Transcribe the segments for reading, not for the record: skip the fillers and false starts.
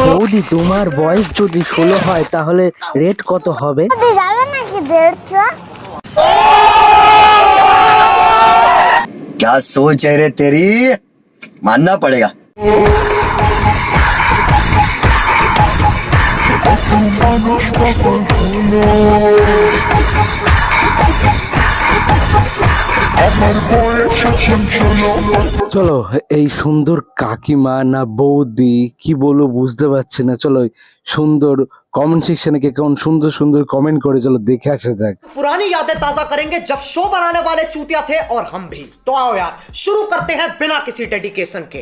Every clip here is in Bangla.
বৌদি তোমার বয়স যদি 16 হয় তাহলে রেট কত হবে? যাবে নাকি 150? क्या सोच है रे तेरी, मानना पड़ेगा। চলো এই সুন্দর কাকিমা না বৌদি কি বলবো বুঝতে পারছি না। চলো সুন্দর কমেন্ট সেকশনে কে কেমন সুন্দর সুন্দর কমেন্ট করে চলো দেখে আসা যাক। पुरानी यादें ताजा करेंगे जब शो बनाने वाले चूतिया थे और हम भी। तो आओ यार शुरू करते हैं बिना किसी डेडिकेशन के।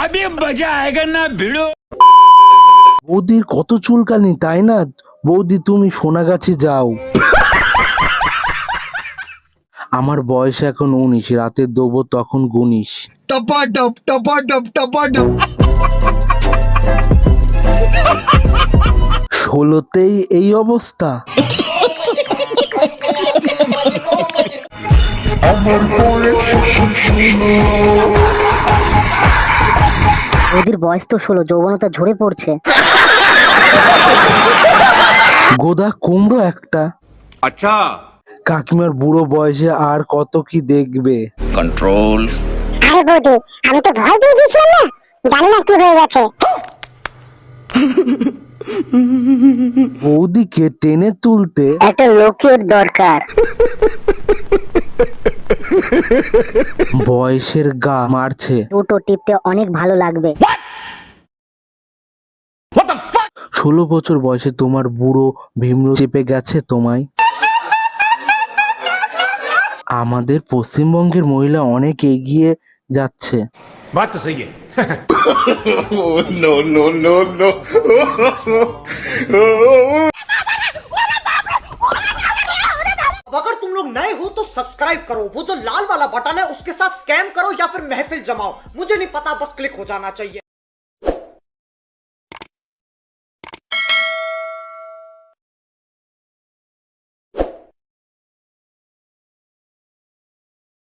अभी मजा आएगा ना भिड़ो। বৌদির কত চুলকানি তাই না? বৌদি তুমি সোনাগাছি যাও। আমার বয়স এখন 19, রাতে দেবো তখন গুনিস। टपाटप टपाटप टपाटप। 16তেই এই অবস্থা। ওদের বয়স তো 16, যৌবনতা ঝরে পড়ছে। গোদা কুমড়ো একটা। अच्छा কাকিমার বুড়ো বয়সে আর কত কি দেখবে। कंट्रोल। আরে বৌদি, আমি তো ভয় পেয়ে গেছিলাম না, জানি না কি হয়ে গেছে। বৌদিকে টেনে তুলতে একটা লোকের দরকার। বয়সের গা মারছে। দুটো টিপতে অনেক ভালো লাগবে। 16 বছর বয়সে তোমার বুড়ো ভীমরু চেপে গেছে তোমায়। আমাদের পশ্চিমবঙ্গের মহিলা অনেক এগিয়ে যাচ্ছে। बात तो सही है। No no no no. अगर तुम लोग नए हो तो सब्सक्राइब करो, वो जो लाल वाला बटन है उसके साथ स्कैम करो या फिर महफिल जमाओ, मुझे नहीं पता, बस क्लिक हो जाना चाहिए।